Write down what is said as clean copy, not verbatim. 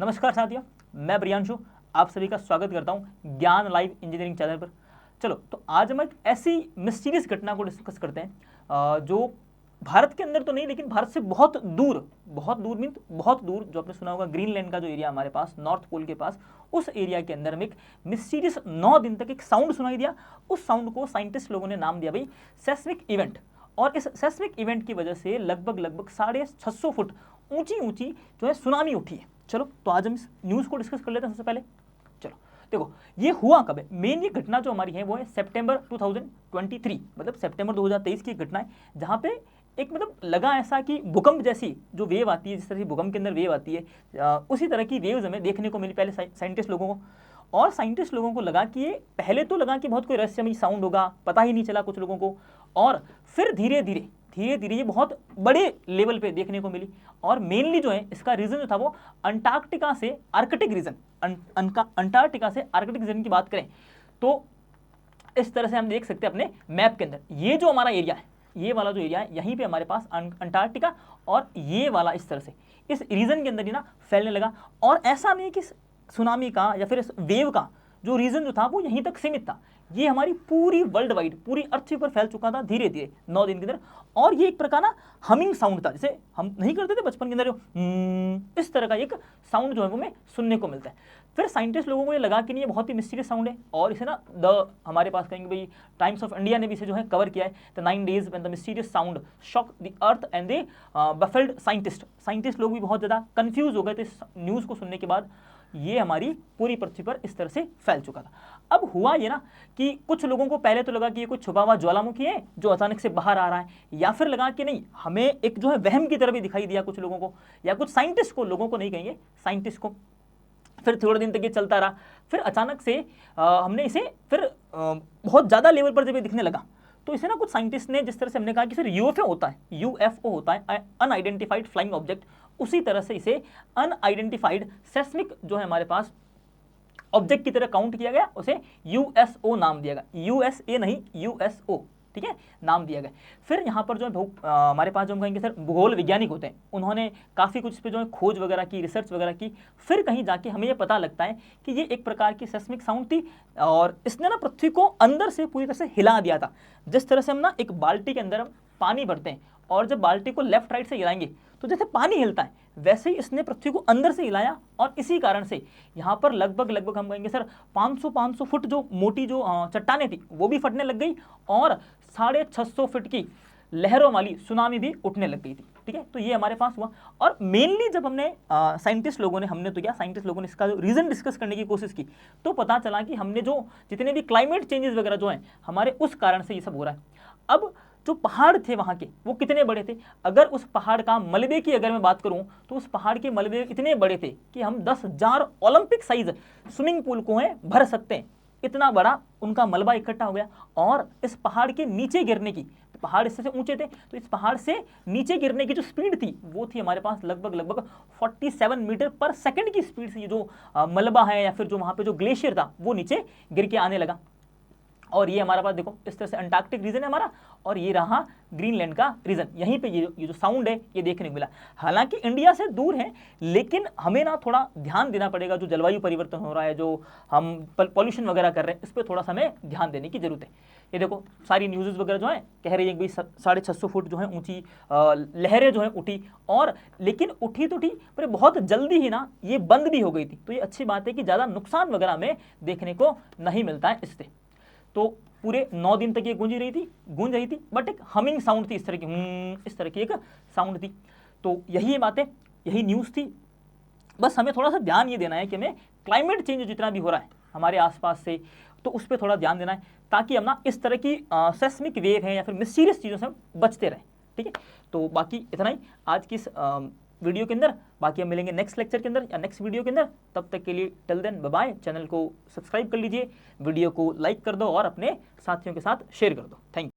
नमस्कार साथियों, मैं प्रियांशु आप सभी का स्वागत करता हूं ज्ञान लाइव इंजीनियरिंग चैनल पर। चलो तो आज हम एक ऐसी मिस्टीरियस घटना को डिस्कस करते हैं जो भारत के अंदर तो नहीं लेकिन भारत से बहुत दूर मीन बहुत दूर, जो आपने सुना होगा ग्रीनलैंड का जो एरिया हमारे पास नॉर्थ पोल के पास, उस एरिया के अंदर में एक मिस्टीरियस 9 दिन तक एक साउंड सुनाई दिया। उस साउंड को साइंटिस्ट लोगों ने नाम दिया भाई सेस्मिक इवेंट। और इस सेस्मिक इवेंट की वजह से लगभग 650 फुट ऊंची जो है सुनामी उठी है। चलो तो आज हम इस न्यूज़ को डिस्कस कर लेते हैं। सबसे पहले चलो देखो ये हुआ कब है। मेन ये घटना जो हमारी है वो है सितंबर 2023, मतलब सितंबर 2023 की घटना है, जहाँ पे एक मतलब लगा ऐसा कि भूकंप जैसी जो वेव आती है, जिस तरह से भूकंप के अंदर वेव आती है उसी तरह की वेव्स हमें देखने को मिली पहले साइंटिस्ट लोगों को। और साइंटिस्ट लोगों को लगा कि ये पहले तो लगा कि बहुत कोई रहस्यमय साउंड होगा, पता ही नहीं चला कुछ लोगों को, और फिर धीरे धीरे ये बहुत बड़े लेवल पे देखने को मिली। और मेनली जो है इसका रीजन जो था वो अंटार्कटिका से आर्कटिक रीजन, अंटार्कटिका से आर्कटिक रीजन की बात करें तो इस तरह से हम देख सकते हैं अपने मैप के अंदर, ये जो हमारा एरिया है, ये वाला जो एरिया है, यहीं पे हमारे पास अंटार्कटिका, और ये वाला इस तरह से इस रीजन के अंदर ही ना फैलने लगा। और ऐसा नहीं कि सुनामी का या फिर इस वेव का जो रीजन जो था वो यहीं तक सीमित था, ये हमारी पूरी वर्ल्ड वाइड पूरी अर्थ के ऊपर फैल चुका था धीरे धीरे 9 दिन के अंदर। और ये एक प्रकार ना हमिंग साउंड था, जैसे हम नहीं करते थे बचपन के अंदर जो इस तरह का एक साउंड जो है वो हमें सुनने को मिलता है। फिर साइंटिस्ट लोगों को ये लगा कि नहीं ये बहुत ही मिस्टीरियस साउंड है, और इसे ना हमारे पास कहेंगे भाई टाइम्स ऑफ इंडिया ने भी इसे जो है कवर किया है, the 9 days when the mysterious sound shock the earth and they baffled scientist लोग भी बहुत ज़्यादा कंफ्यूज हो गए थे इस न्यूज़ को सुनने के बाद। ये हमारी पूरी पृथ्वी पर इस तरह से फैल चुका था। अब हुआ ये ना कि कुछ लोगों को पहले तो लगा कि ये कुछ छुपा हुआ ज्वालामुखी है जो अचानक से बाहर आ रहा है, या फिर लगा कि नहीं हमें एक जो है वहम की तरह भी दिखाई दिया कुछ लोगों को, या कुछ साइंटिस्ट को, लोगों को नहीं कहेंगे साइंटिस्ट को। फिर थोड़े दिन तक ये चलता रहा, फिर अचानक से हमने इसे फिर बहुत ज़्यादा लेवल पर जब ये दिखने लगा तो इसे ना कुछ साइंटिस्ट ने, जिस तरह से हमने कहा कि फिर यूएफओ होता है अनआइडेंटिफाइड फ्लाइंग ऑब्जेक्ट, उसी तरह से इसे अनआइडेंटिफाइड सेस्मिक जो है हमारे पास ऑब्जेक्ट की तरह काउंट किया गया, उसे यूएसओ नाम दिया गया, यूएसए नहीं यूएसओ, ठीक है, नाम दिया गया। फिर यहाँ पर जो है हमारे पास जो हम कहेंगे सर भूगोल वैज्ञानिक होते हैं, उन्होंने काफ़ी कुछ इस पर जो है खोज वगैरह की, रिसर्च वगैरह की। फिर कहीं जाके हमें ये पता लगता है कि ये एक प्रकार की सेस्मिक साउंड थी, और इसने ना पृथ्वी को अंदर से पूरी तरह से हिला दिया था। जिस तरह से हम ना एक बाल्टी के अंदर हम पानी भरते हैं, और जब बाल्टी को लेफ्ट राइट से हिलाएंगे तो जैसे पानी हिलता है, वैसे ही इसने पृथ्वी को अंदर से हिलाया, और इसी कारण से यहाँ पर लगभग हम कहेंगे सर 500 फुट जो मोटी जो चट्टानें थी वो भी फटने लग गई, और 650 फुट की लहरों वाली सुनामी भी उठने लग गई थी। ठीक है, तो ये हमारे पास हुआ। और मेनली जब हमने साइंटिस्ट लोगों ने इसका जो रीजन डिस्कस करने की कोशिश की, तो पता चला कि हमने जो जितने भी क्लाइमेट चेंजेस वगैरह जो हैं हमारे, उस कारण से ये सब हो रहा है। अब जो पहाड़ थे वहाँ के वो कितने बड़े थे, अगर उस पहाड़ का मलबे की अगर मैं बात करूँ तो उस पहाड़ के मलबे इतने बड़े थे कि हम 10,000 ओलंपिक साइज स्विमिंग पूल को है भर सकते हैं, इतना बड़ा उनका मलबा इकट्ठा हो गया। और इस पहाड़ के नीचे गिरने की, पहाड़ इससे ऊंचे थे, तो इस पहाड़ से नीचे गिरने की जो स्पीड थी वो थी हमारे पास लगभग 47 मीटर पर सेकंड की स्पीड से ये जो मलबा है या फिर जो वहाँ पे जो ग्लेशियर था वो नीचे गिर के आने लगा। और ये हमारे पास देखो इस तरह से अंटार्कटिक रीजन है हमारा, और ये रहा ग्रीनलैंड का रीजन। यहीं पे ये जो साउंड है ये देखने को मिला। हालांकि इंडिया से दूर है, लेकिन हमें ना थोड़ा ध्यान देना पड़ेगा, जो जलवायु परिवर्तन हो रहा है, जो हम पॉल्यूशन वगैरह कर रहे हैं, इस पर थोड़ा सा हमें ध्यान देने की जरूरत है। ये देखो सारी न्यूज़ वगैरह जो है कह रही है कि 650 फुट जो है ऊंची लहरें जो है उठी, और लेकिन उठी तो ठीक, पर बहुत जल्दी ही ना ये बंद भी हो गई थी। तो ये अच्छी बात है कि ज़्यादा नुकसान वगैरह हमें देखने को नहीं मिलता है इससे। तो पूरे 9 दिन तक ये गूंज रही थी, बट एक हमिंग साउंड थी, इस तरह की एक साउंड थी। तो यही बात है, यही न्यूज़ थी। बस हमें थोड़ा सा ध्यान ये देना है कि हमें क्लाइमेट चेंज जितना भी हो रहा है हमारे आसपास से, तो उस पर थोड़ा ध्यान देना है, ताकि हम ना इस तरह की सेस्मिक वेव है या फिर मिस्टीरियस चीज़ों से हम बचते रहें। ठीक है, तो बाकी इतना ही आज की इस वीडियो के अंदर। बाकी हम मिलेंगे नेक्स्ट लेक्चर के अंदर या नेक्स्ट वीडियो के अंदर। तब तक के लिए till then bye bye. Channel को सब्सक्राइब कर लीजिए, वीडियो को लाइक कर दो और अपने साथियों के साथ शेयर कर दो। Thank you.